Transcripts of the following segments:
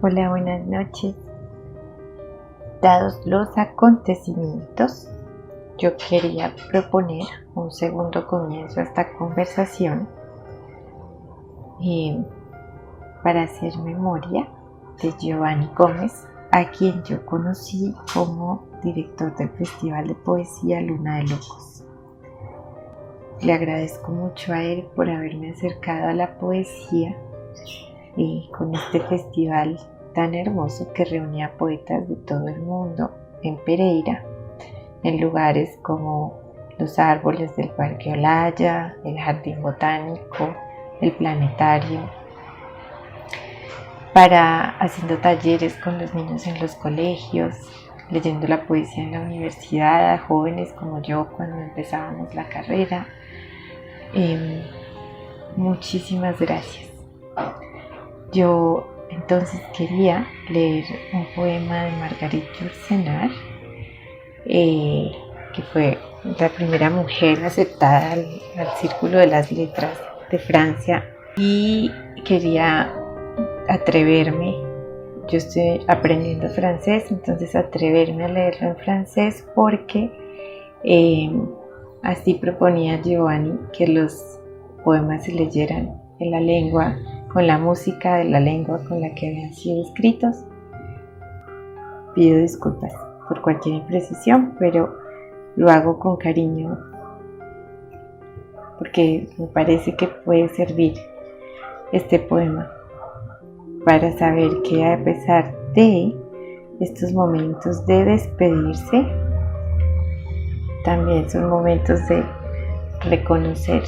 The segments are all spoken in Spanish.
Hola, buenas noches. Dados los acontecimientos, yo quería proponer un segundo comienzo a esta conversación y para hacer memoria de Giovanni Gómez, a quien yo conocí como director del Festival de Poesía Luna de Locos. Le agradezco mucho a él por haberme acercado a la poesía y con este festival tan hermoso que reunía poetas de todo el mundo en Pereira, en lugares como los árboles del Parque Olaya, el Jardín Botánico, el Planetario, haciendo talleres con los niños en los colegios, leyendo la poesía en la universidad a jóvenes como yo cuando empezábamos la carrera. Muchísimas gracias. Yo entonces quería leer un poema de Marguerite Yourcenar, que fue la primera mujer aceptada al Círculo de las Letras de Francia, y quería atreverme, yo estoy aprendiendo francés, entonces atreverme a leerlo en francés porque así proponía Giovanni que los poemas se leyeran en la lengua, con la música de la lengua con la que habían sido escritos. Pido disculpas por cualquier imprecisión, pero lo hago con cariño porque me parece que puede servir este poema para saber que a pesar de estos momentos de despedirse, también son momentos de reconocer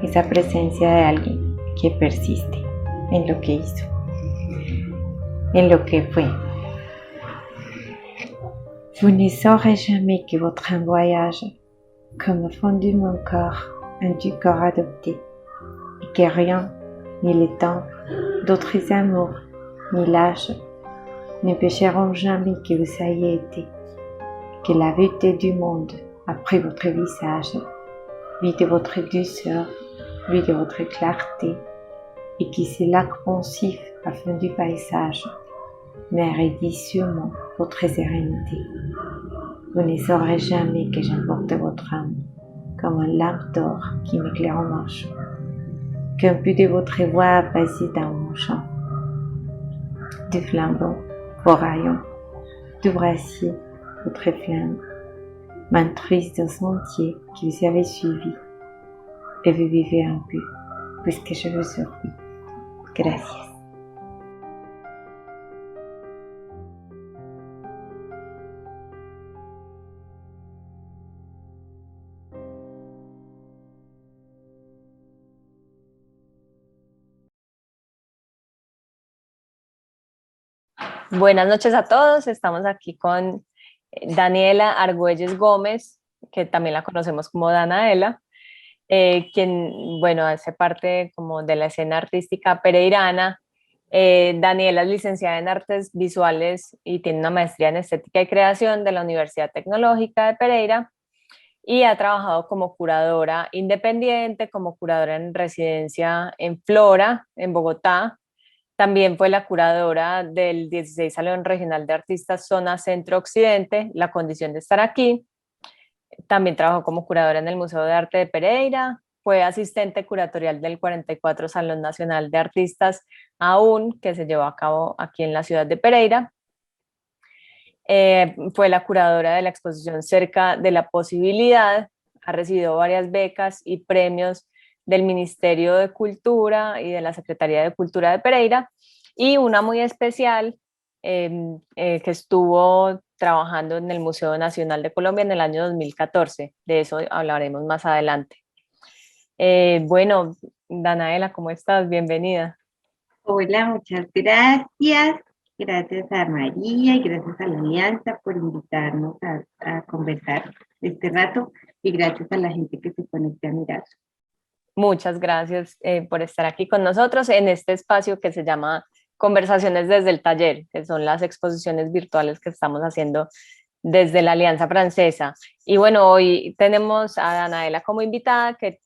esa presencia de alguien que persiste en lo que hizo, en lo que fue. Vous ne saurez jamais que votre voyage, comme fondu mon corps, un du corps adopté, et que rien, ni le temps, d'autres amours, ni l'âge, n'empêcheront jamais que vous ayez été, que la vérité du monde a pris votre visage, vue de votre douceur, vue de votre clarté, et que ce lac pensif a fond du paysage, mais rédit sûrement votre sérénité. Vous ne saurez jamais que j'emporte votre âme, comme un lampe d'or qui m'éclaire en marche, qu'un peu de votre voix a passé dans mon champ. Du flambeau, vos rayons, du brassier, votre flamme, m'intruse dans ce sentier que vous avez suivi, et vous vivez un peu, puisque je vous survis. Gracias. Buenas noches a todos, estamos aquí con Daniela Argüelles Gómez, que también la conocemos como Danaela, quien, bueno, hace parte como de la escena artística pereirana. Daniela es licenciada en Artes Visuales y tiene una maestría en Estética y Creación de la Universidad Tecnológica de Pereira y ha trabajado como curadora independiente, como curadora en residencia en Flora, en Bogotá. También fue la curadora del 16 Salón Regional de Artistas Zona Centro Occidente, La Condición de Estar Aquí. También trabajó como curadora en el Museo de Arte de Pereira. Fue asistente curatorial del 44 Salón Nacional de Artistas AUN, que se llevó a cabo aquí en la ciudad de Pereira. Fue la curadora de la exposición Cerca de la Posibilidad. Ha recibido varias becas y premios del Ministerio de Cultura y de la Secretaría de Cultura de Pereira, y una muy especial que estuvo trabajando en el Museo Nacional de Colombia en el año 2014. De eso hablaremos más adelante. Bueno, Danaela, ¿cómo estás? Bienvenida. Hola, muchas gracias. Gracias a María y gracias a la Alianza por invitarnos a conversar este rato, y gracias a la gente que se conecta a mirar. Muchas gracias por estar aquí con nosotros en este espacio que se llama Conversaciones desde el Taller, que son las exposiciones virtuales que estamos haciendo desde la Alianza Francesa. Y bueno, hoy tenemos a Danaela como invitada, que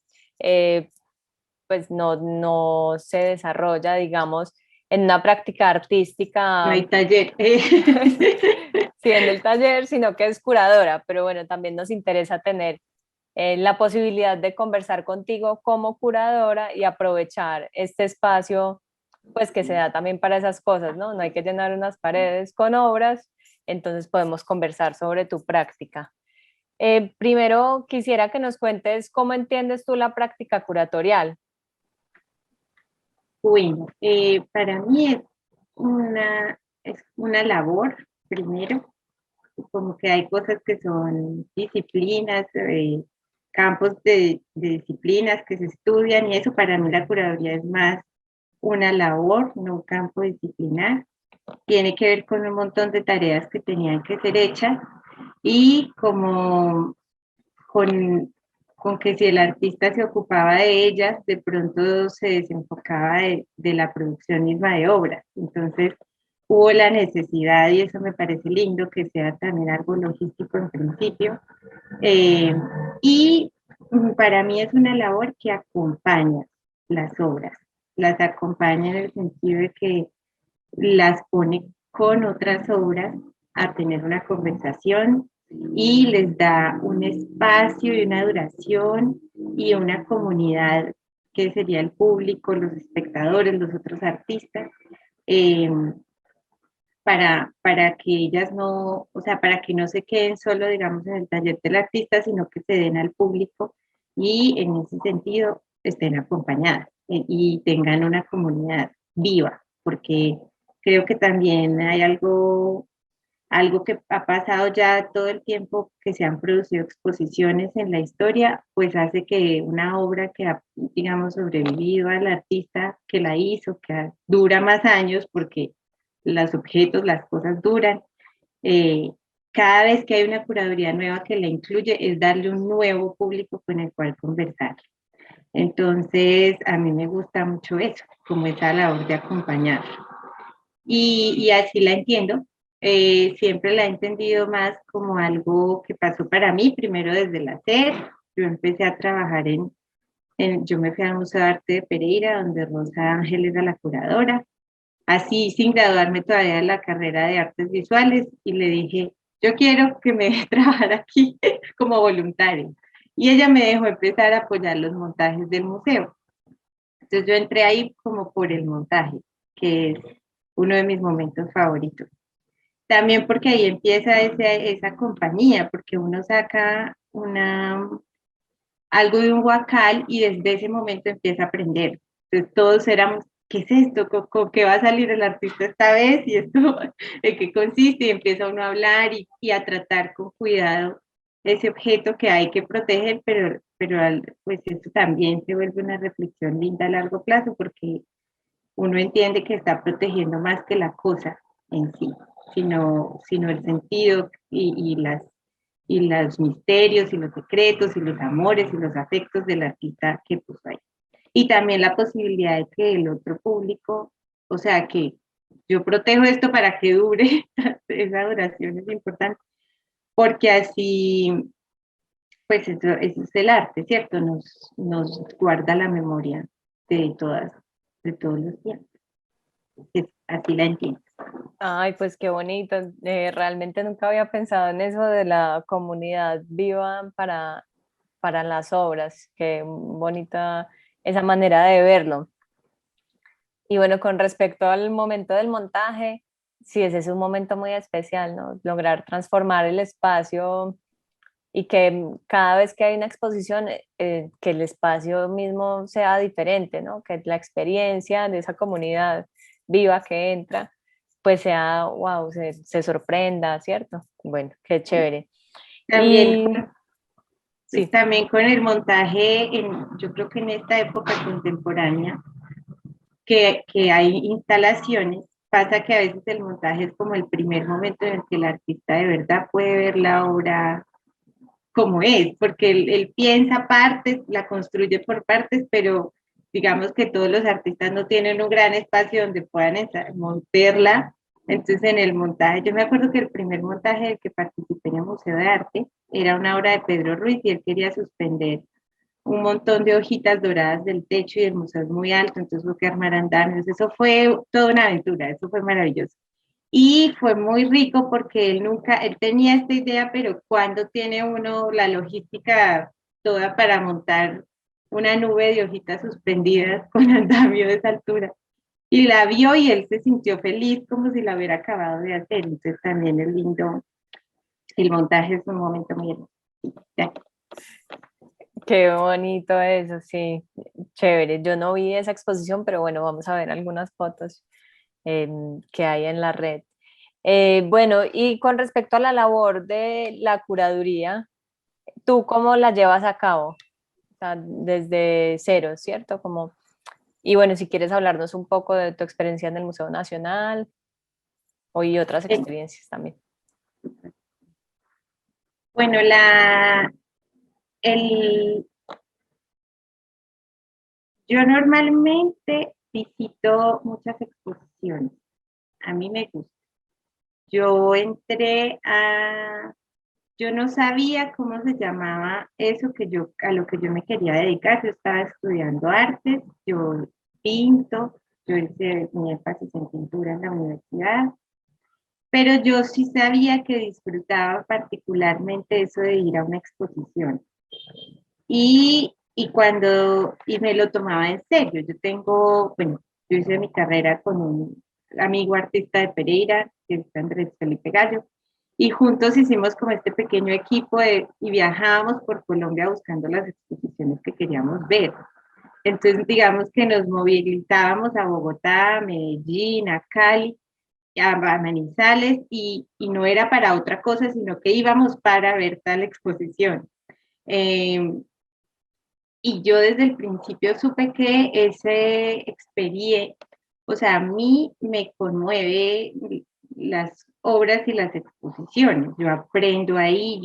pues no se desarrolla, digamos, en una práctica No hay artística, taller. sí, en el taller, sino que es curadora, pero bueno, también nos interesa tener la posibilidad de conversar contigo como curadora y aprovechar este espacio, pues que se da también para esas cosas, ¿no? No hay que llenar unas paredes con obras, entonces podemos conversar sobre tu práctica. Primero quisiera que nos cuentes cómo entiendes tú la práctica curatorial. Bueno, para mí es una labor, primero, como que hay cosas que son disciplinas, campos de disciplinas que se estudian y eso para mí la curaduría es más una labor, no un campo disciplinar. Tiene que ver con un montón de tareas que tenían que ser hechas y como con que si el artista se ocupaba de ellas, de pronto se desenfocaba de la producción misma de obras. Entonces hubo la necesidad, y eso me parece lindo, que sea también algo logístico en principio. Eh, y para mí es una labor que acompaña las obras, las acompaña en el sentido de que las pone con otras obras a tener una conversación y les da un espacio y una duración y una comunidad que sería el público, los espectadores, los otros artistas, eh, para que ellas no, o sea, para que no se queden solo, digamos, en el taller del artista, sino que se den al público y en ese sentido estén acompañadas y tengan una comunidad viva, porque creo que también hay algo que ha pasado ya todo el tiempo que se han producido exposiciones en la historia, pues hace que una obra que ha, digamos, sobrevivido al artista que la hizo, dura más años porque los objetos, las cosas duran. eh, Cada vez que hay una curaduría nueva que la incluye es darle un nuevo público con el cual conversar. Entonces, a mí me gusta mucho eso, como esa labor de acompañar. Y así la entiendo. Siempre la he entendido más como algo que pasó para mí, primero desde el hacer. Yo empecé a trabajar yo me fui al Museo de Arte de Pereira, donde Rosa Ángel era la curadora, así sin graduarme todavía de la carrera de artes visuales, y le dije, yo quiero que me deje trabajar aquí como voluntaria. Y ella me dejó empezar a apoyar los montajes del museo. Entonces yo entré ahí como por el montaje, que es uno de mis momentos favoritos. También porque ahí empieza esa compañía, porque uno saca algo de un huacal y desde ese momento empieza a aprender. Entonces todos éramos, ¿qué es esto? ¿Con qué va a salir el artista esta vez? ¿Y esto en qué consiste? Y empieza uno a hablar y a tratar con cuidado ese objeto que hay que proteger, pero pues eso también se vuelve una reflexión linda a largo plazo porque uno entiende que está protegiendo más que la cosa en sí, sino el sentido y los misterios y los secretos y los amores y los afectos del artista que puso ahí. Y también la posibilidad de que el otro público, o sea, que yo protejo esto para que dure, esa duración es importante, porque así, pues eso es el arte, ¿cierto? Nos guarda la memoria de de todos los tiempos. Así la entiendo. Ay, pues qué bonito. Realmente nunca había pensado en eso de la comunidad viva para las obras. Qué bonita esa manera de verlo. Y bueno, con respecto al momento del montaje, sí, ese es un momento muy especial, ¿no? Lograr transformar el espacio y que cada vez que hay una exposición, que el espacio mismo sea diferente, ¿no? Que la experiencia de esa comunidad viva que entra, pues sea, wow, se sorprenda, ¿cierto? Bueno, qué chévere. También, Y sí, también con el montaje, yo creo que en esta época contemporánea, que hay instalaciones, pasa que a veces el montaje es como el primer momento en el que el artista de verdad puede ver la obra como es, porque él piensa partes, la construye por partes, pero digamos que todos los artistas no tienen un gran espacio donde puedan montarla. Entonces en el montaje, yo me acuerdo que el primer montaje del que participé en el Museo de Arte era una obra de Pedro Ruiz y él quería suspender un montón de hojitas doradas del techo y el museo es muy alto, entonces hubo que armar andamios. Eso fue toda una aventura, eso fue maravilloso. Y fue muy rico porque él tenía esta idea, pero cuando tiene uno la logística toda para montar una nube de hojitas suspendidas con andamio de esa altura. Y la vio y él se sintió feliz como si la hubiera acabado de hacer. Entonces también es lindo, el montaje es un momento muy hermoso. Ya. Qué bonito eso, sí, chévere. Yo no vi esa exposición, pero bueno, vamos a ver algunas fotos que hay en la red. Bueno, y con respecto a la labor de la curaduría, ¿tú cómo la llevas a cabo? O sea, desde cero, ¿cierto? Como, y bueno, si quieres hablarnos un poco de tu experiencia en el Museo Nacional y otras Eh, experiencias también. Bueno, el, yo normalmente visito muchas exposiciones. A mí me gusta. Yo entré a, yo no sabía cómo se llamaba eso a lo que yo me quería dedicar. Yo estaba estudiando artes, yo pinto, yo hice mi énfasis en pintura en la universidad, pero yo sí sabía que disfrutaba particularmente eso de ir a una exposición. Y me lo tomaba en serio. Bueno, yo hice mi carrera con un amigo artista de Pereira, que es Andrés Felipe Gallo, y juntos hicimos como este pequeño y viajábamos por Colombia buscando las exposiciones que queríamos ver. Entonces, digamos que nos movilizábamos a Bogotá, a Medellín, a Cali, a Manizales, y no era para otra cosa, sino que íbamos para ver tal exposición. Eh, y yo desde el principio supe que ese experiencia, o sea, a mí me conmueve las obras y las exposiciones. Yo aprendo ahí,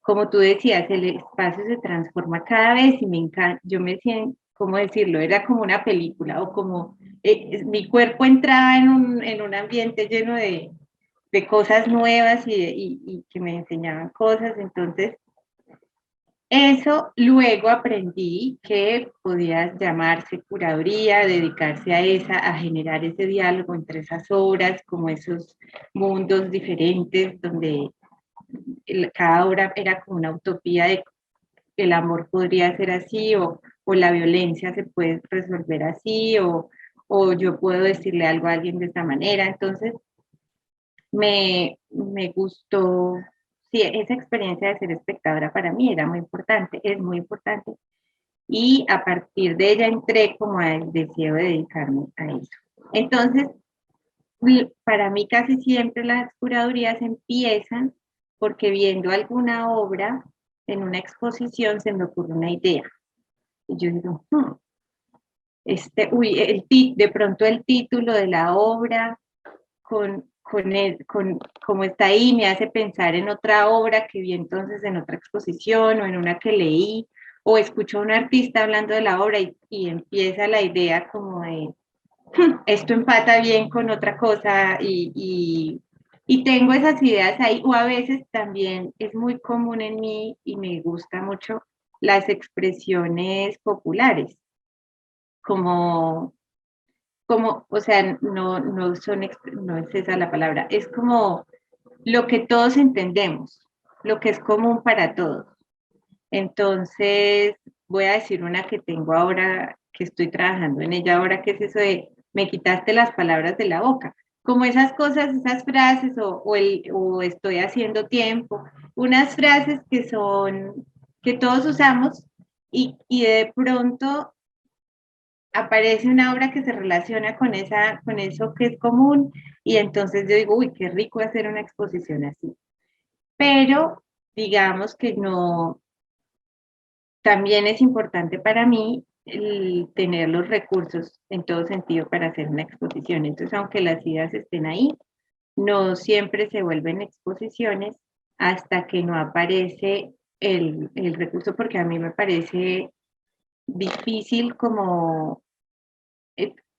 como tú decías, el espacio se transforma cada vez y me encanta, yo me siento, ¿cómo decirlo? Era como una película o como mi cuerpo entraba en un ambiente lleno de cosas nuevas y que me enseñaban cosas. Entonces, eso luego aprendí que podía llamarse curaduría, dedicarse a generar ese diálogo entre esas obras, como esos mundos diferentes donde cada obra era como una utopía de que el amor podría ser así o la violencia se puede resolver así o yo puedo decirle algo a alguien de esta manera. Entonces, me gustó, sí, esa experiencia de ser espectadora para mí era muy importante, es muy importante. Y a partir de ella entré como al deseo de dedicarme a eso. Entonces, para mí casi siempre las curadurías empiezan porque viendo alguna obra en una exposición se me ocurre una idea. Y yo digo, de pronto el título de la obra como está ahí, me hace pensar en otra obra que vi entonces en otra exposición o en una que leí, o escucho a un artista hablando de la obra y empieza la idea como de, esto empata bien con otra cosa y tengo esas ideas ahí, o a veces también es muy común en mí y me gusta mucho las expresiones populares, como o sea, no es esa la palabra, es como lo que todos entendemos, lo que es común para todos. Entonces, voy a decir una que tengo ahora, que estoy trabajando en ella ahora, que es eso de, me quitaste las palabras de la boca. Como esas cosas, esas frases, o estoy haciendo tiempo, unas frases que todos usamos y de pronto aparece una obra que se relaciona con eso que es común y entonces yo digo, uy, qué rico hacer una exposición así. Pero digamos que no, también es importante para mí el tener los recursos en todo sentido para hacer una exposición. Entonces, aunque las ideas estén ahí, no siempre se vuelven exposiciones hasta que no aparece el recurso, porque a mí me parece difícil como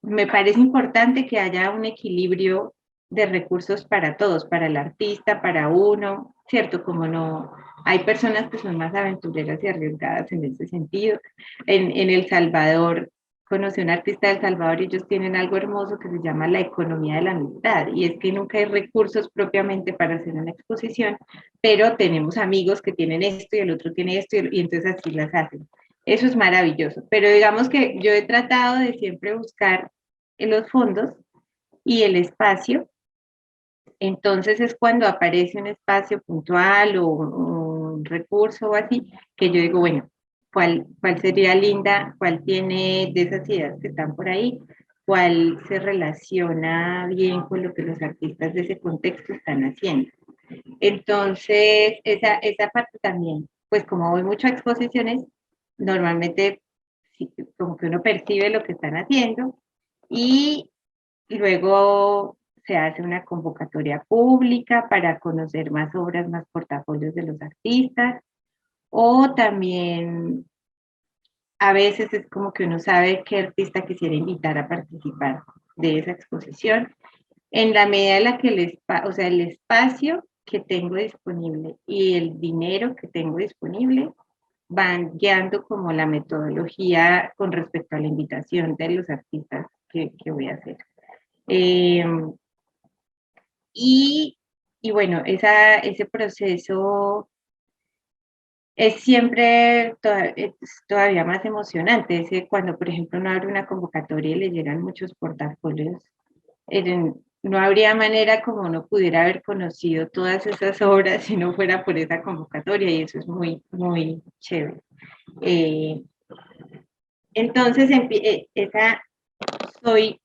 me parece importante que haya un equilibrio de recursos para todos, para el artista, para uno, ¿cierto? Como no, hay personas que son más aventureras y arriesgadas en ese sentido. En El Salvador, conocí a un artista de El Salvador y ellos tienen algo hermoso que se llama la economía de la amistad, y es que nunca hay recursos propiamente para hacer una exposición, pero tenemos amigos que tienen esto y el otro tiene esto y entonces así las hacen. Eso es maravilloso, pero digamos que yo he tratado de siempre buscar en los fondos y el espacio. Entonces es cuando aparece un espacio puntual o un recurso o así, que yo digo, bueno, ¿cuál sería linda? ¿Cuál tiene de esas ideas que están por ahí? ¿Cuál se relaciona bien con lo que los artistas de ese contexto están haciendo? Entonces, esa parte también, pues como voy mucho a exposiciones, normalmente sí, como que uno percibe lo que están haciendo y luego se hace una convocatoria pública para conocer más obras, más portafolios de los artistas, o también a veces es como que uno sabe qué artista quisiera invitar a participar de esa exposición, en la medida en la que o sea, el espacio que tengo disponible y el dinero que tengo disponible van guiando como la metodología con respecto a la invitación de los artistas que voy a hacer. Eh, y, y bueno, ese proceso es siempre es todavía más emocionante. Cuando, por ejemplo, uno abre una convocatoria y le llegan muchos portafolios, no habría manera como uno pudiera haber conocido todas esas obras si no fuera por esa convocatoria, y eso es muy, muy chévere. Eh, entonces, soy,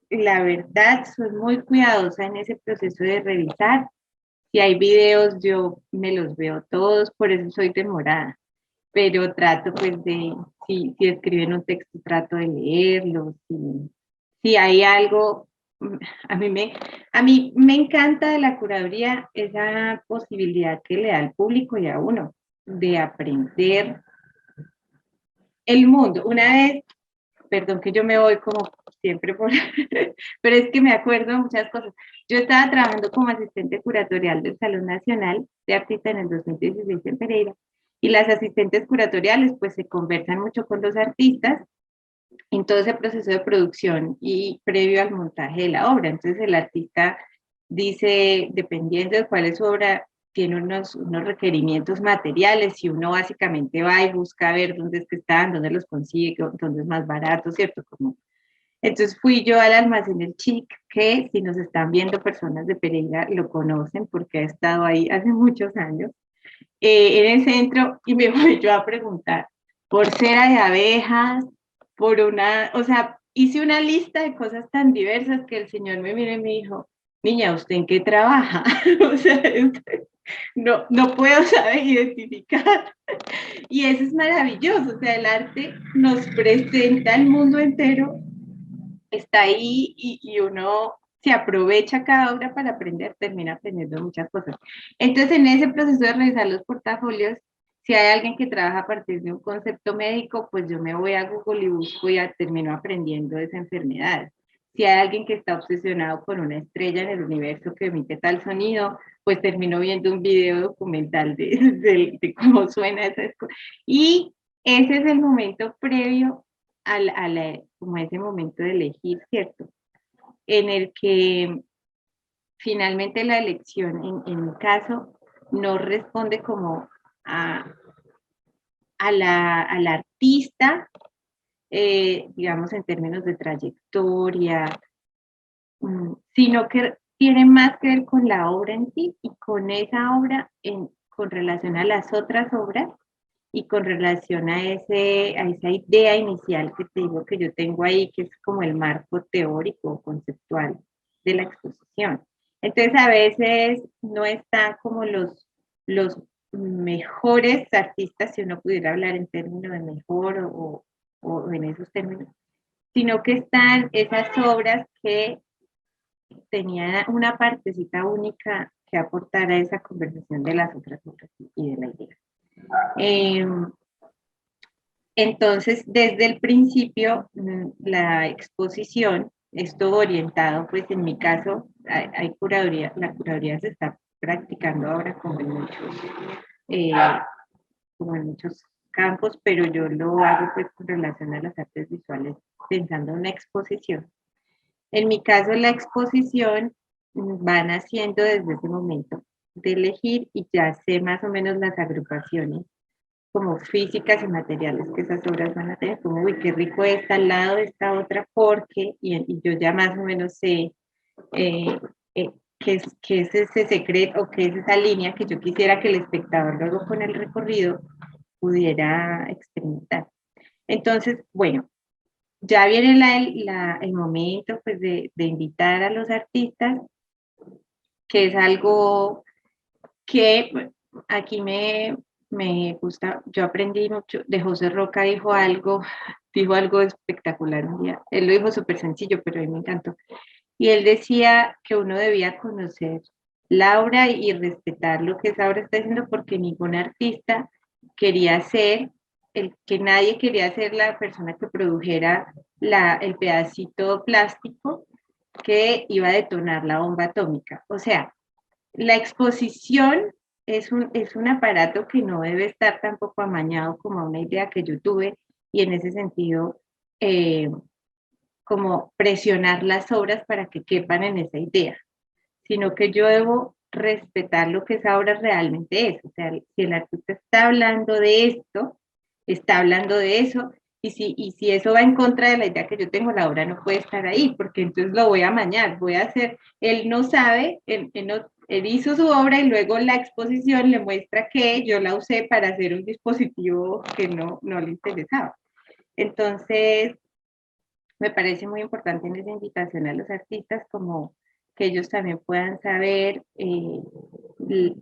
la verdad, soy muy cuidadosa en ese proceso de revisar. Si hay videos, yo me los veo todos, por eso soy demorada, pero trato pues si escriben un texto, trato de leerlo, si hay algo, a a mí me encanta de la curaduría esa posibilidad que le da al público y a uno de aprender el mundo. Una vez, perdón que yo me voy como siempre por, pero es que me acuerdo de muchas cosas. Yo estaba trabajando como asistente curatorial del Salón Nacional de Artistas en el 2016 en Pereira, y las asistentes curatoriales pues se conversan mucho con los artistas en todo ese proceso de producción y previo al montaje de la obra. Entonces el artista dice, dependiendo de cuál es su obra, tiene unos requerimientos materiales, y uno básicamente va y busca ver dónde es que están, dónde los consigue, dónde es más barato, ¿cierto? Entonces fui yo al almacén El Chic, que si nos están viendo personas de Pereira lo conocen porque ha estado ahí hace muchos años, en el centro, y me voy yo a preguntar por cera de abejas, o sea, hice una lista de cosas tan diversas que el señor me miró y me dijo, niña, ¿usted en qué trabaja? O sea, no puedo saber identificar. Y eso es maravilloso, o sea, el arte nos presenta el mundo entero, está ahí, y uno se aprovecha cada obra para aprender, termina aprendiendo muchas cosas. Entonces, en ese proceso de revisar los portafolios, si hay alguien que trabaja a partir de un concepto médico, pues yo me voy a Google y busco y termino aprendiendo de esa enfermedad. Si hay alguien que está obsesionado con una estrella en el universo que emite tal sonido, pues termino viendo un video documental de cómo suena esa cosa. Y ese es el momento previo como ese momento de elegir, ¿cierto? En el que finalmente la elección, en mi caso, no responde como a, al artista, digamos en términos de trayectoria, sino que tiene más que ver con la obra en sí, y con esa obra con relación a las otras obras, y con relación a esa idea inicial que te digo que yo tengo ahí, que es como el marco teórico, conceptual de la exposición. Entonces, a veces no están como los mejores artistas, si uno pudiera hablar en términos de mejor o en esos términos, sino que están esas obras que tenían una partecita única que aportar a esa conversación de las otras obras y de la idea. Entonces, desde el principio, la exposición esto orientado, pues en mi caso, hay curaduría, la curaduría se está practicando ahora eh, como en muchos campos, pero yo lo hago pues con relación a las artes visuales, pensando en una exposición. En mi caso, la exposición van haciendo desde ese momento de elegir y ya sé más o menos las agrupaciones como físicas y materiales que esas obras van a tener, como, uy, qué rico está al lado de esta otra, porque, y yo ya más o menos sé eh, qué es ese secreto o qué es esa línea que yo quisiera que el espectador luego con el recorrido pudiera experimentar. Entonces, bueno, ya viene el momento pues, de invitar a los artistas, que es algo que bueno, aquí me gusta, yo aprendí mucho, de José Roca dijo algo espectacular un día, él lo dijo súper sencillo, pero a mí me encantó, y él decía que uno debía conocer la obra y respetar lo que esa obra está haciendo, porque ningún artista quería ser, que nadie quería ser la persona que produjera el pedacito plástico que iba a detonar la bomba atómica. O sea, la exposición es un aparato que no debe estar tampoco amañado como una idea que yo tuve, y en ese sentido, como presionar las obras para que quepan en esa idea, sino que yo debo respetar lo que esa obra realmente es. O sea, si el artista está hablando de esto, está hablando de eso, y si eso va en contra de la idea que yo tengo, la obra no puede estar ahí, porque entonces lo voy a amañar, voy a hacer, él no sabe, él hizo su obra y luego la exposición le muestra que yo la usé para hacer un dispositivo que no le interesaba. Entonces, me parece muy importante en esa invitación a los artistas como que ellos también puedan saber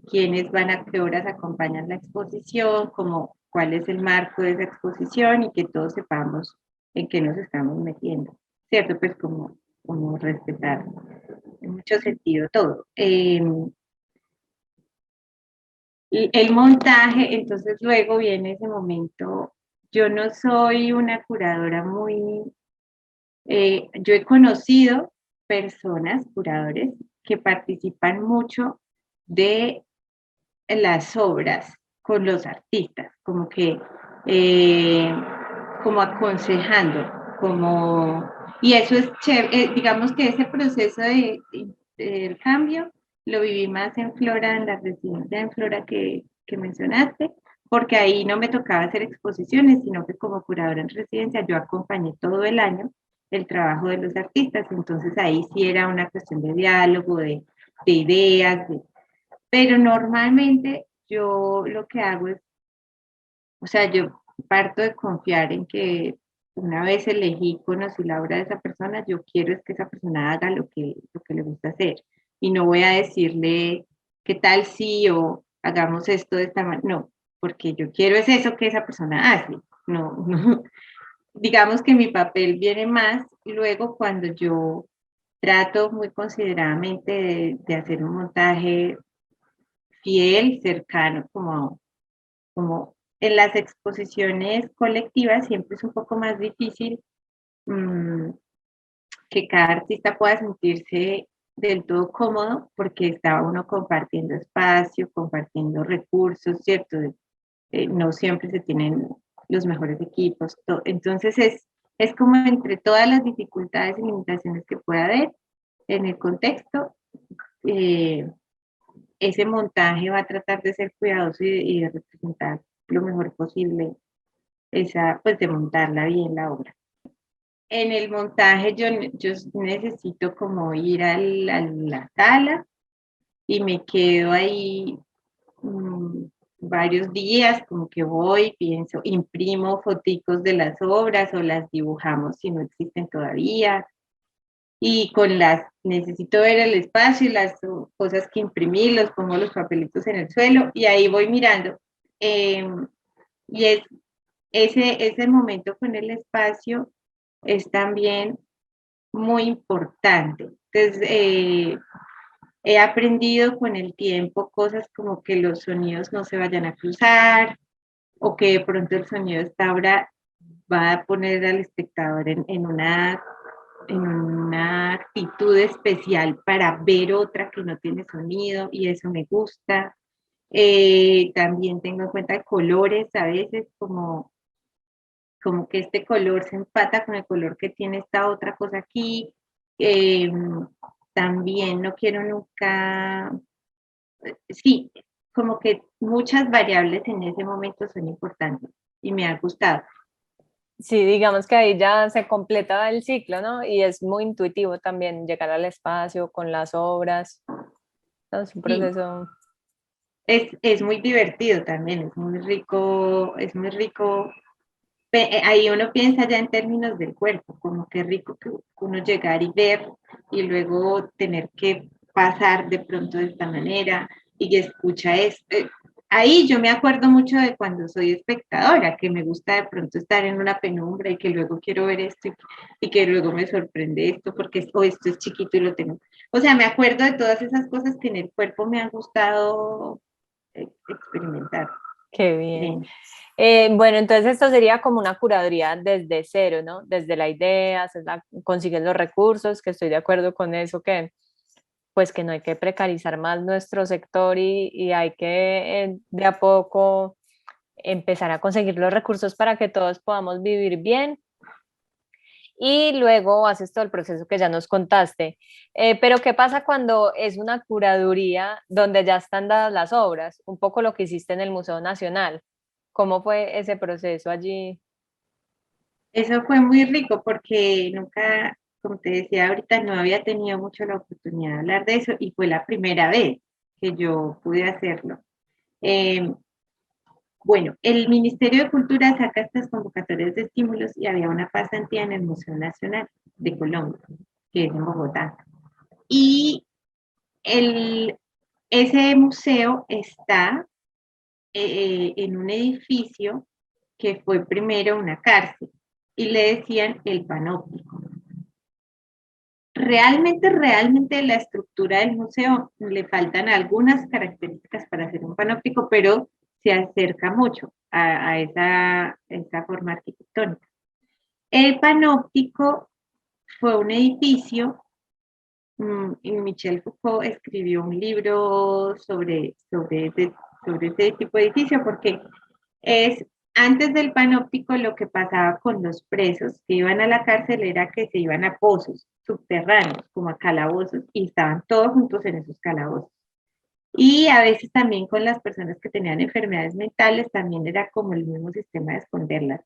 quiénes van a qué horas acompañan la exposición, como cuál es el marco de esa exposición y que todos sepamos en qué nos estamos metiendo, ¿cierto? Pues como respetar en mucho sentido todo. El montaje, entonces luego viene ese momento, yo no soy una curadora yo he conocido personas, curadores, que participan mucho de las obras con los artistas, como que, como aconsejando, y eso es chévere, digamos que ese proceso del cambio lo viví más en Flora, en la residencia en Flora que mencionaste, porque ahí no me tocaba hacer exposiciones, sino que como curadora en residencia yo acompañé todo el año el trabajo de los artistas, entonces ahí sí era una cuestión de diálogo, de ideas, pero normalmente yo lo que hago es, o sea, yo parto de confiar en que una vez elegí, conocí la obra de esa persona, yo quiero es que esa persona haga lo que le gusta hacer, y no voy a decirle qué tal si o hagamos esto de esta manera, no, porque yo quiero es eso que esa persona hace, no, digamos que mi papel viene más luego cuando yo trato muy consideradamente de hacer un montaje fiel, cercano, como en las exposiciones colectivas siempre es un poco más difícil mmm, que cada artista pueda sentirse del todo cómodo porque está uno compartiendo espacio, compartiendo recursos, ¿cierto? No siempre se tienen los mejores equipos. Entonces es como entre todas las dificultades y limitaciones que pueda haber en el contexto, eh, ese montaje va a tratar de ser cuidadoso y de representar lo mejor posible pues de montarla bien la obra. En el montaje yo necesito como ir a la sala y me quedo ahí varios días, como que voy, pienso, imprimo foticos de las obras o las dibujamos si no existen todavía, y necesito ver el espacio y las cosas que imprimí, los pongo los papelitos en el suelo y ahí voy mirando. Y ese momento con el espacio es también muy importante. Entonces, he aprendido con el tiempo cosas como que los sonidos no se vayan a cruzar, o que de pronto el sonido de esta obra va a poner al espectador en una en una actitud especial para ver otra que no tiene sonido y eso me gusta. También tengo en cuenta colores a veces, como que este color se empata con el color que tiene esta otra cosa aquí. Eh, También no quiero nunca, sí, como que muchas variables en ese momento son importantes y me ha gustado. Sí, digamos que ahí ya se completa el ciclo, ¿no? Y es muy intuitivo también llegar al espacio con las obras. ¿No? Es un Sí, proceso. es muy divertido también, es muy rico, es muy rico. Ahí uno piensa ya en términos del cuerpo, como qué rico que uno llegar y ver y luego tener que pasar de pronto de esta manera y escucha esto. Ahí yo me acuerdo mucho de cuando soy espectadora, que me gusta de pronto estar en una penumbra y que luego quiero ver esto y que luego me sorprende esto porque o esto es chiquito y lo tengo. O sea, me acuerdo de todas esas cosas que en el cuerpo me han gustado experimentar. Qué bien. Bueno, entonces esto sería como una curaduría desde cero, ¿no? Desde la idea, consigues los recursos, que estoy de acuerdo con eso, que pues que no hay que precarizar más nuestro sector y hay que de a poco empezar a conseguir los recursos para que todos podamos vivir bien y luego haces todo el proceso que ya nos contaste. Pero ¿qué pasa cuando es una curaduría donde ya están dadas las obras? Un poco lo que hiciste en el Museo Nacional. ¿Cómo fue ese proceso allí? Eso fue muy rico porque nunca, como te decía ahorita, no había tenido mucho la oportunidad de hablar de eso y fue la primera vez que yo pude hacerlo. Eh, bueno, el Ministerio de Cultura saca estas convocatorias de estímulos y había una pasantía en el Museo Nacional de Colombia, que es en Bogotá. Y el, ese museo está en un edificio que fue primero una cárcel y le decían el panóptico. Realmente la estructura del museo le faltan algunas características para hacer un panóptico, pero se acerca mucho a esa forma arquitectónica. El panóptico fue un edificio, y Michel Foucault escribió un libro sobre ese tipo de edificio porque es antes del panóptico lo que pasaba con los presos que iban a la cárcel era que se iban a pozos subterráneos, como a calabozos, y estaban todos juntos en esos calabozos. Y a veces también con las personas que tenían enfermedades mentales, también era como el mismo sistema de esconderlas.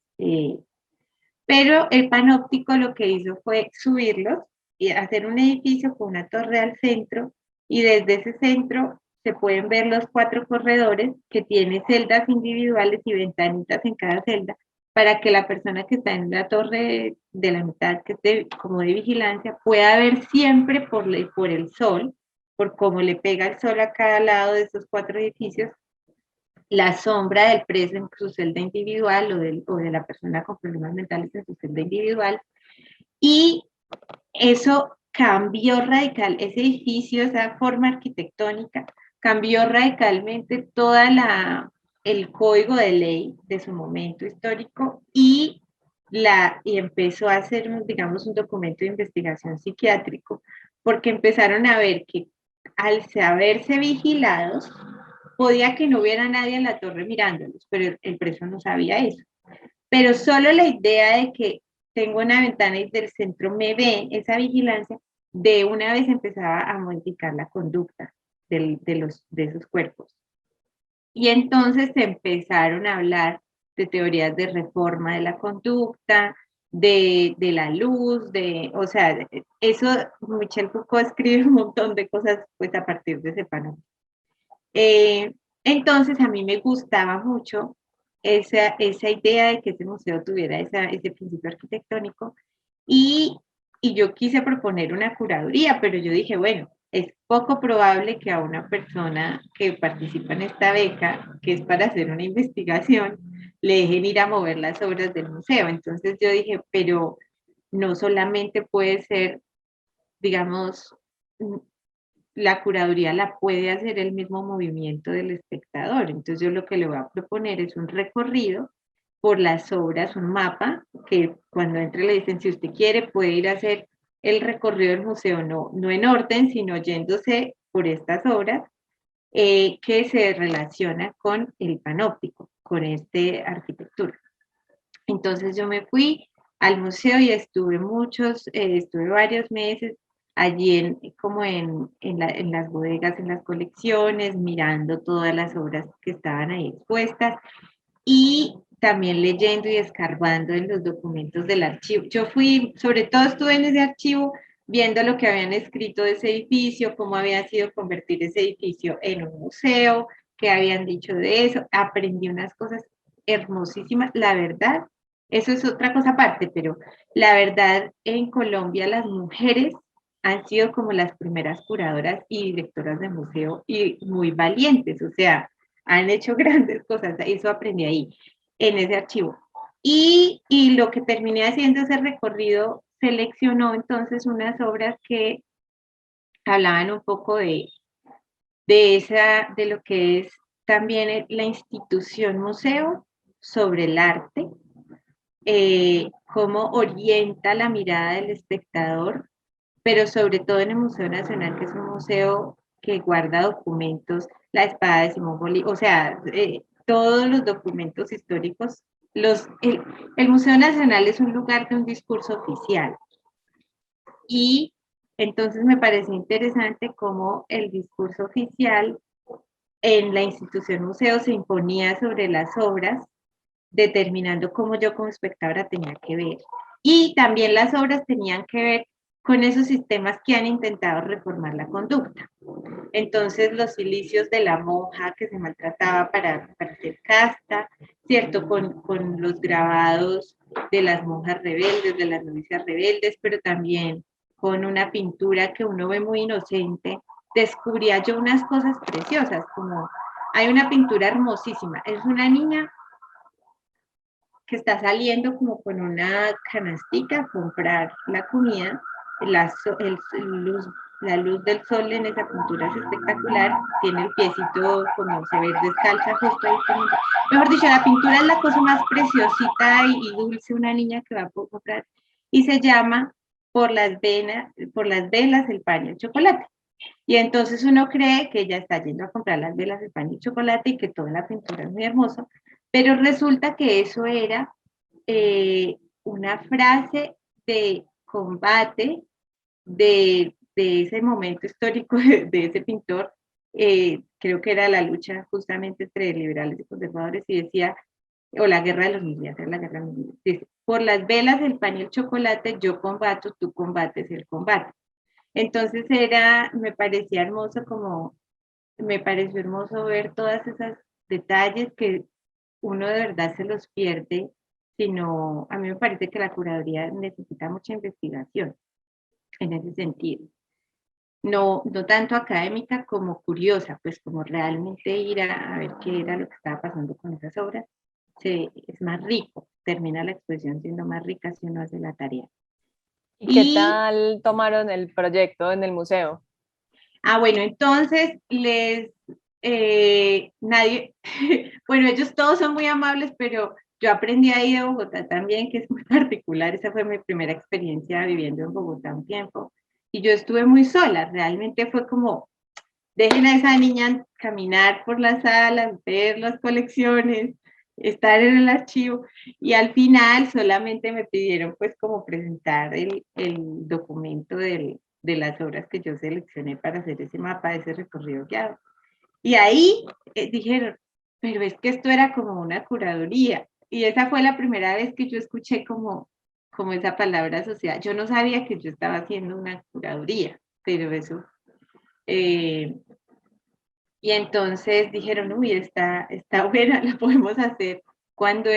Pero el panóptico lo que hizo fue subirlos y hacer un edificio con una torre al centro, y desde ese centro se pueden ver los 4 corredores que tiene celdas individuales y ventanitas en cada celda para que la persona que está en la torre de la mitad, que es como de vigilancia, pueda ver siempre por el sol, por cómo le pega el sol a cada lado de esos 4 edificios, la sombra del preso en su celda individual o de la persona con problemas mentales en su celda individual. Y eso cambió radical, ese edificio, esa forma arquitectónica, cambió radicalmente el código de ley de su momento histórico y empezó a ser, digamos, un documento de investigación psiquiátrico, porque empezaron a ver que al saberse vigilados, podía que no hubiera nadie en la torre mirándolos, pero el preso no sabía eso. Pero solo la idea de que tengo una ventana y del centro me ve esa vigilancia, de una vez empezaba a modificar la conducta de esos cuerpos. Y entonces se empezaron a hablar de teorías de reforma de la conducta, de la luz, o sea, eso Michel Foucault escribe un montón de cosas pues a partir de ese panorama. Entonces a mí me gustaba mucho esa idea de que ese museo tuviera ese principio arquitectónico y, y yo quise proponer una curaduría, pero yo dije, bueno, es poco probable que a una persona que participa en esta beca, que es para hacer una investigación, le dejen ir a mover las obras del museo. Entonces yo dije, pero no solamente puede ser, digamos, la curaduría la puede hacer el mismo movimiento del espectador. Entonces yo lo que le voy a proponer es un recorrido por las obras, un mapa, que cuando entre le dicen, si usted quiere, puede ir a hacer el recorrido del museo, no en orden, sino yéndose por estas obras que se relacionan con el panóptico, con esta arquitectura. Entonces yo me fui al museo y estuve varios meses allí en las bodegas, en las colecciones, mirando todas las obras que estaban ahí expuestas y también leyendo y escarbando en los documentos del archivo. Yo sobre todo estuve en ese archivo viendo lo que habían escrito de ese edificio, cómo había sido convertir ese edificio en un museo, qué habían dicho de eso, aprendí unas cosas hermosísimas, la verdad, eso es otra cosa aparte, pero la verdad en Colombia las mujeres han sido como las primeras curadoras y directoras de museo y muy valientes, o sea, han hecho grandes cosas, eso aprendí ahí, en ese archivo. Y lo que terminé haciendo ese recorrido, seleccionó entonces unas obras que hablaban un poco de lo que es también la institución museo sobre el arte, cómo orienta la mirada del espectador, pero sobre todo en el Museo Nacional, que es un museo que guarda documentos, la espada de Simón Bolívar, o sea, todos los documentos históricos. El Museo Nacional es un lugar de un discurso oficial y entonces me parece interesante cómo el discurso oficial en la institución museo se imponía sobre las obras, determinando cómo yo como espectadora tenía que ver. Y también las obras tenían que ver con esos sistemas que han intentado reformar la conducta. Entonces, los cilicios de la monja que se maltrataba para ser casta, ¿cierto? Con los grabados de las monjas rebeldes, de las novicias rebeldes, pero también con una pintura que uno ve muy inocente, descubría yo unas cosas preciosas, como hay una pintura hermosísima, es una niña que está saliendo como con una canastica a comprar la comida, la luz del sol en esa pintura es espectacular, tiene el piecito como se ve descalza justo ahí. Mejor dicho, la pintura es la cosa más preciosita y dulce, una niña que va a comprar, y se llama por las velas, el pan y el chocolate. Y entonces uno cree que ella está yendo a comprar las velas, el pan y el chocolate y que toda la pintura es muy hermosa, pero resulta que eso era una frase de combate de ese momento histórico de ese pintor, creo que era la lucha justamente entre liberales y conservadores, y decía, o la guerra de los mil días, era la guerra de los mil días, dice, por las velas, el pan y el chocolate, yo combato, tú combates el combate. Entonces me parecía hermoso me pareció hermoso ver todas esas detalles que uno de verdad se los pierde, sino a mí me parece que la curaduría necesita mucha investigación en ese sentido. No tanto académica como curiosa, pues como realmente ir a ver qué era lo que estaba pasando con esas obras, es más rico, termina la exposición siendo más rica si uno hace la tarea. ¿Y qué tal tomaron el proyecto en el museo? Bueno, entonces bueno, ellos todos son muy amables, pero yo aprendí ahí de Bogotá también, que es muy particular, esa fue mi primera experiencia viviendo en Bogotá un tiempo, y yo estuve muy sola, realmente fue como, dejen a esa niña caminar por las salas, ver las colecciones, estar en el archivo, y al final solamente me pidieron pues como presentar el documento de las obras que yo seleccioné para hacer ese mapa, ese recorrido guiado. Y ahí dijeron, pero es que esto era como una curaduría, y esa fue la primera vez que yo escuché como esa palabra social. Yo no sabía que yo estaba haciendo una curaduría, pero eso... y entonces dijeron, uy, está buena, la podemos hacer cuando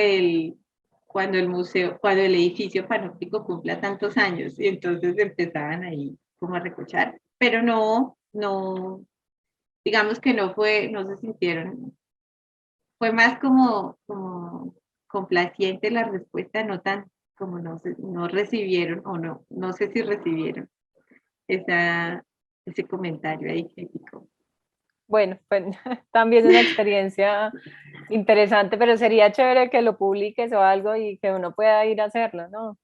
cuando el edificio panóptico cumpla tantos años. Y entonces empezaban ahí como a recochar, pero digamos que no se sintieron, fue más como complaciente la respuesta, no tan como no recibieron o no sé si recibieron ese comentario ahí crítico. Bueno, pues también es una experiencia interesante, pero sería chévere que lo publiques o algo y que uno pueda ir a hacerlo, ¿no?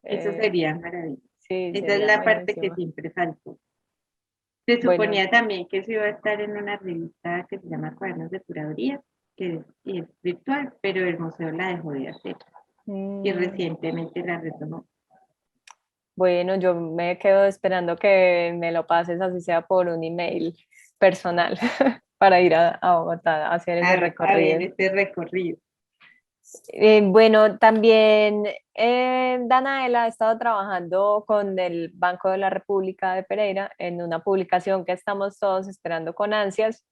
Eso sería maravilloso. Sí, Esa es sería la parte que buenísimo. siempre faltó. Se Bueno, suponía también que eso iba a estar en una revista que se llama Cuadernos de Curaduría, y es virtual, pero el museo la dejó de hacer y mm, recientemente la retomó. bueno, yo me quedo esperando que me lo pases, así sea por un email personal, para ir a Bogotá a hacer ese A ver recorrido. este recorrido. Bueno, también Danaela ha estado trabajando con el Banco de la República de Pereira en una publicación que estamos todos esperando con ansias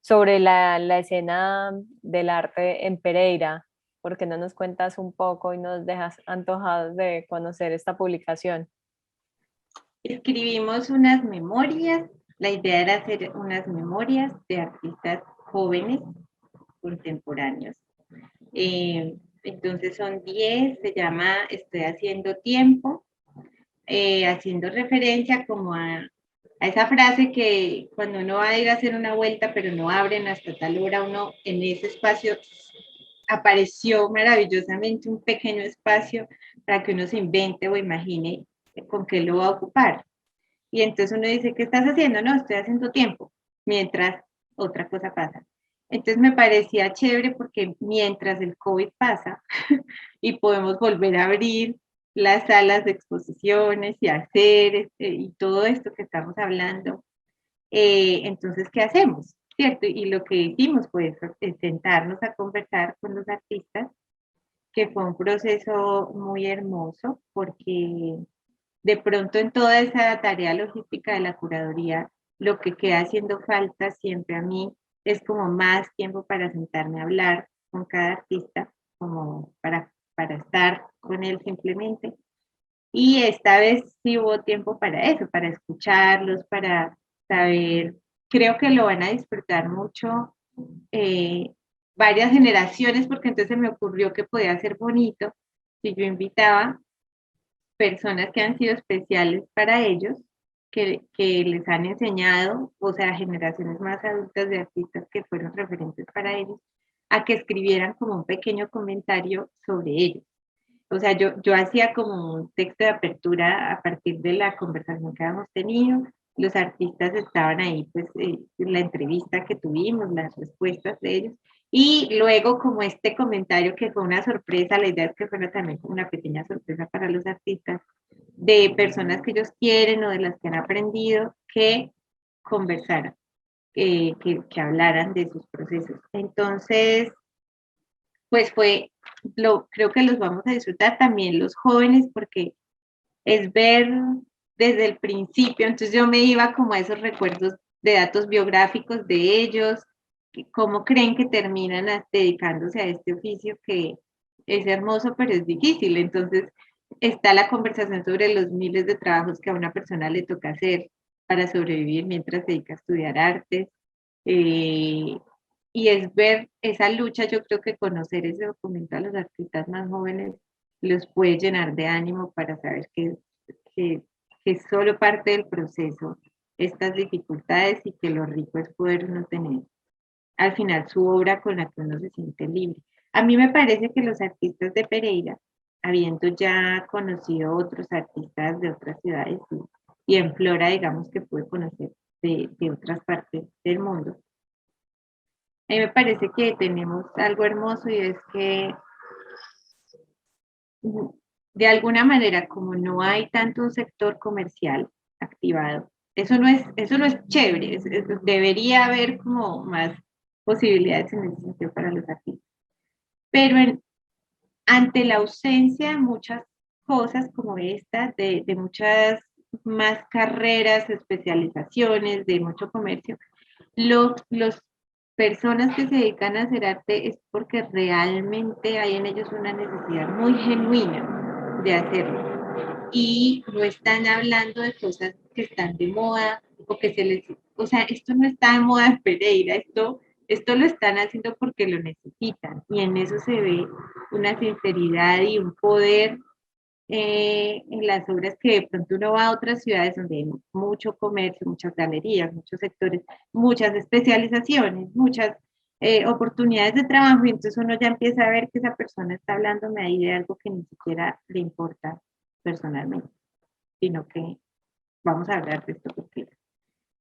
sobre la escena del arte en Pereira. ¿Por qué no nos cuentas un poco y nos dejas antojados de conocer esta publicación? Escribimos unas memorias, la idea era hacer unas memorias de artistas jóvenes contemporáneos. Entonces son 10, se llama Estoy haciendo tiempo, haciendo referencia como a esa frase que cuando uno va a ir a hacer una vuelta, pero no abren hasta tal hora, uno en ese espacio apareció maravillosamente un pequeño espacio para que uno se invente o imagine con qué lo va a ocupar. Y entonces uno dice, ¿qué estás haciendo? No, estoy haciendo tiempo, mientras otra cosa pasa. Entonces me parecía chévere porque mientras el COVID pasa y podemos volver a abrir las salas de exposiciones y hacer y todo esto que estamos hablando, entonces, ¿qué hacemos? ¿Cierto? Y lo que hicimos fue sentarnos a conversar con los artistas, que fue un proceso muy hermoso porque de pronto en toda esa tarea logística de la curaduría, lo que queda haciendo falta siempre a mí es como más tiempo para sentarme a hablar con cada artista, como para estar con él simplemente. Y esta vez sí hubo tiempo para eso, para escucharlos, para saber, creo que lo van a disfrutar mucho eh, varias generaciones, porque entonces me ocurrió que podía ser bonito si yo invitaba personas que han sido especiales para ellos, que les han enseñado, o sea, generaciones más adultas de artistas que fueron referentes para ellos, a que escribieran como un pequeño comentario sobre ellos. O sea, yo hacía como un texto de apertura a partir de la conversación que habíamos tenido. Los artistas estaban ahí, pues, en la entrevista que tuvimos, las respuestas de ellos. Y luego, como este comentario que fue una sorpresa, la idea es que fuera también como una pequeña sorpresa para los artistas, de personas que ellos quieren o de las que han aprendido, que conversaran, que hablaran de sus procesos. Entonces, pues creo que los vamos a disfrutar también los jóvenes porque es ver desde el principio, entonces yo me iba como a esos recuerdos de datos biográficos de ellos, cómo creen que terminan dedicándose a este oficio que es hermoso pero es difícil, entonces está la conversación sobre los miles de trabajos que a una persona le toca hacer para sobrevivir mientras se dedica a estudiar artes, eh, y es ver esa lucha. Yo creo que conocer ese documento a los artistas más jóvenes los puede llenar de ánimo para saber que, que es solo parte del proceso estas dificultades y que lo rico es poder uno tener al final su obra con la que uno se siente libre. A mí me parece que los artistas de Pereira, habiendo ya conocido otros artistas de otras ciudades y en Flora, digamos que pude conocer de otras partes del mundo, a mí me parece que tenemos algo hermoso y es que de alguna manera, como no hay tanto un sector comercial activado, eso no es chévere, debería haber como más posibilidades en ese sentido para los artistas. Pero ante la ausencia de muchas cosas como esta, de muchas más carreras, especializaciones, de mucho comercio, los personas que se dedican a hacer arte es porque realmente hay en ellos una necesidad muy genuina de hacerlo. Y no están hablando de cosas que están de moda o que se les... O sea, esto no está de moda en Pereira, esto lo están haciendo porque lo necesitan. Y en eso se ve una sinceridad y un poder en las obras que de pronto uno va a otras ciudades donde hay mucho comercio, muchas galerías, muchos sectores, muchas especializaciones, muchas oportunidades de trabajo, y entonces uno ya empieza a ver que esa persona está hablándome ahí de algo que ni siquiera le importa personalmente. sino que vamos a hablar de esto porque...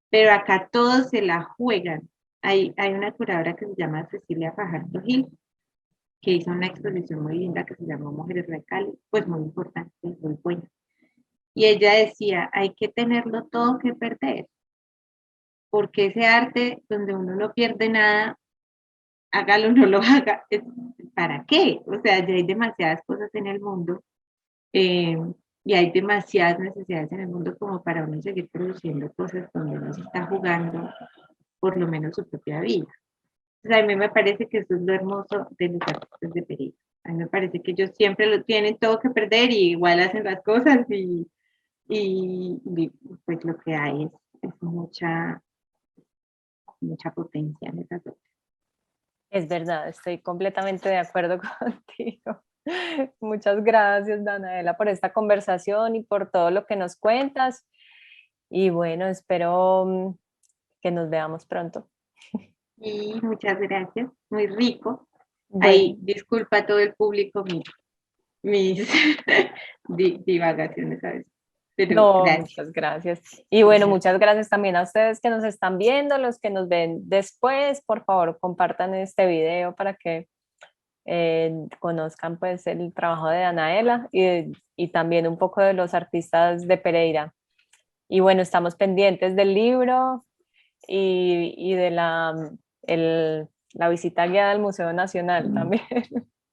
Pero acá todos se la juegan. Hay una curadora que se llama Cecilia Fajardo Gil, que hizo una exposición muy linda que se llamó Mujeres de Cali, pues muy importante, muy buena. Y ella decía, hay que tenerlo todo que perder, porque ese arte donde uno no pierde nada, hágalo o no lo haga, ¿para qué? O sea, ya hay demasiadas cosas en el mundo y hay demasiadas necesidades en el mundo como para uno seguir produciendo cosas donde uno se está jugando por lo menos su propia vida. O sea, a mí me parece que eso es lo hermoso de los artistas de Pereira. A mí me parece que ellos siempre lo tienen todo que perder y igual hacen las cosas y pues lo que hay es mucha potencia en esas obras. Es verdad, estoy completamente de acuerdo contigo. Muchas gracias, Danaela, por esta conversación y por todo lo que nos cuentas. Y bueno, espero que nos veamos pronto. Y muchas gracias, muy rico. Bueno. Ahí, disculpa a todo el público mis divagaciones a veces. Pero No, gracias. muchas gracias. Y bueno, muchas gracias también a ustedes que nos están viendo, los que nos ven después. Por favor, compartan este video para que conozcan pues el trabajo de Danaela y también un poco de los artistas de Pereira. Y bueno, estamos pendientes del libro y de la visita guiada al Museo Nacional también.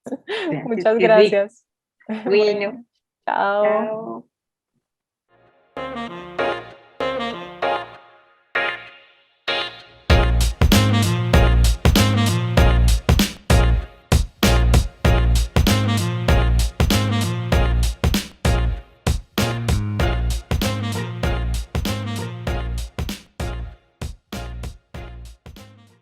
Gracias, Muchas qué rico. gracias. Bueno, Chao. chao.